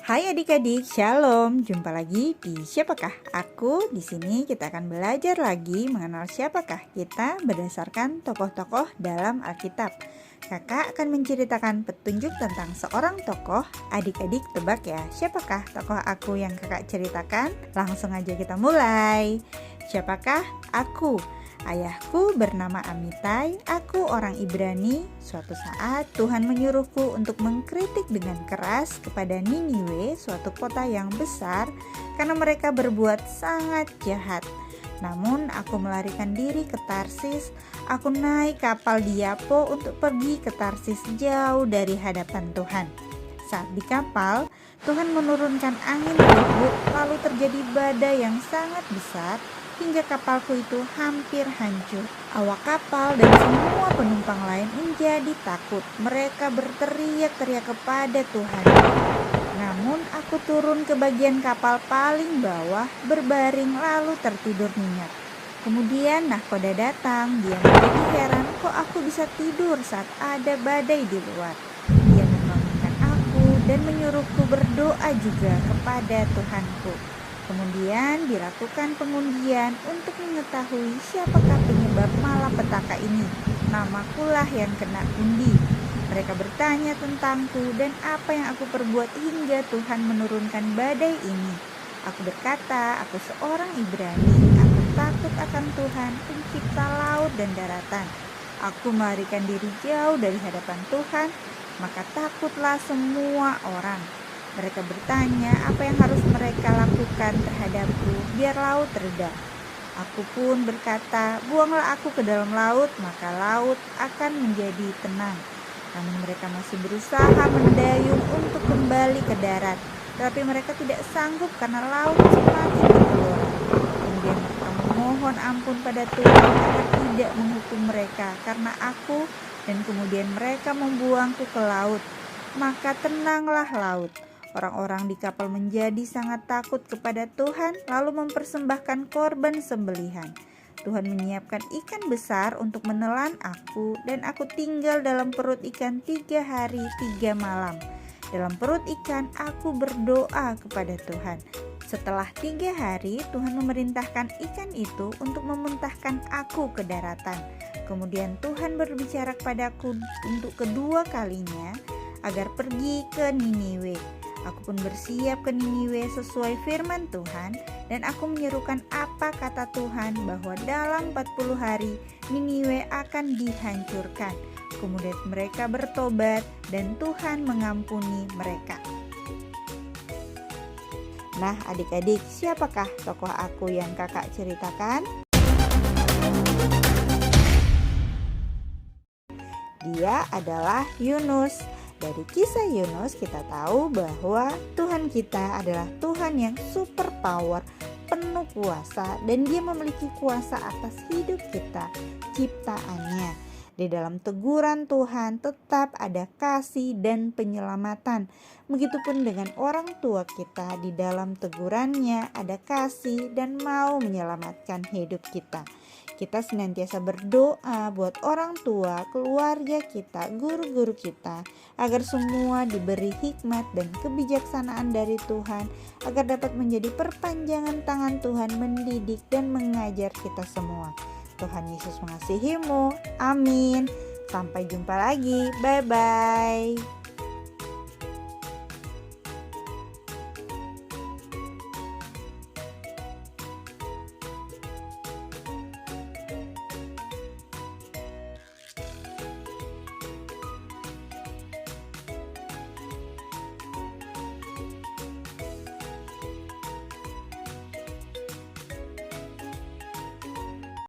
Hai adik-adik, shalom. Jumpa lagi di Siapakah Aku. Di sini kita akan belajar lagi mengenal siapakah kita berdasarkan tokoh-tokoh dalam Alkitab. Kakak akan menceritakan petunjuk tentang seorang tokoh. Adik-adik tebak ya, siapakah tokoh aku yang kakak ceritakan? Langsung aja kita mulai. Siapakah aku? Ayahku bernama Amitai, aku orang Ibrani. Suatu saat Tuhan menyuruhku untuk mengkritik dengan keras kepada Niniwe, suatu kota yang besar, karena mereka berbuat sangat jahat. Namun aku melarikan diri ke Tarsis. Aku naik kapal di Yapo untuk pergi ke Tarsis jauh dari hadapan Tuhan. Saat di kapal, Tuhan menurunkan angin ribut, lalu terjadi badai yang sangat besar, hingga kapalku itu hampir hancur. Awak kapal dan semua penumpang lain menjadi takut. Mereka berteriak-teriak kepada Tuhan. Namun aku turun ke bagian kapal paling bawah, berbaring lalu tertidur nyenyak. Kemudian nahkoda datang. Dia menjadi heran kok aku bisa tidur saat ada badai di luar. Dia membangunkan aku dan menyuruhku berdoa juga kepada Tuhanku. Kemudian dilakukan pengundian untuk mengetahui siapakah penyebab malapetaka ini. Namakulah yang kena undi. Mereka bertanya tentangku dan apa yang aku perbuat hingga Tuhan menurunkan badai ini. Aku berkata, aku seorang Ibrani. Aku takut akan Tuhan, pencipta laut dan daratan. Aku melarikan diri jauh dari hadapan Tuhan, maka takutlah semua orang. Mereka bertanya apa yang harus mereka lakukan terhadapku biar laut reda. Aku pun berkata, buanglah aku ke dalam laut, maka laut akan menjadi tenang. Namun mereka masih berusaha mendayung untuk kembali ke darat, tetapi mereka tidak sanggup karena laut semakin bergelora. Kemudian mereka memohon ampun pada Tuhan agar tidak menghukum mereka karena aku, dan kemudian mereka membuangku ke laut. Maka tenanglah laut. Orang-orang di kapal menjadi sangat takut kepada Tuhan, lalu mempersembahkan korban sembelihan. Tuhan menyiapkan ikan besar untuk menelan aku, dan aku tinggal dalam perut ikan 3 hari 3 malam. Dalam perut ikan aku berdoa kepada Tuhan. Setelah 3 hari, Tuhan memerintahkan ikan itu untuk memuntahkan aku ke daratan. Kemudian Tuhan berbicara kepadaku untuk kedua kalinya agar pergi ke Niniwe. Aku pun bersiap ke Niniwe sesuai firman Tuhan, dan aku menyerukan apa kata Tuhan bahwa dalam 40 hari Niniwe akan dihancurkan. Kemudian mereka bertobat dan Tuhan mengampuni mereka. Nah adik-adik, siapakah tokoh aku yang kakak ceritakan? Dia adalah Yunus. Dari kisah Yunus kita tahu bahwa Tuhan kita adalah Tuhan yang super power, penuh kuasa, dan Dia memiliki kuasa atas hidup kita, ciptaannya. Di dalam teguran Tuhan tetap ada kasih dan penyelamatan. Begitupun dengan orang tua kita, di dalam tegurannya ada kasih dan mau menyelamatkan hidup kita. Kita senantiasa berdoa buat orang tua, keluarga kita, guru-guru kita, agar semua diberi hikmat dan kebijaksanaan dari Tuhan, agar dapat menjadi perpanjangan tangan Tuhan mendidik dan mengajar kita semua. Tuhan Yesus mengasihimu. Amin. Sampai jumpa lagi. Bye-bye.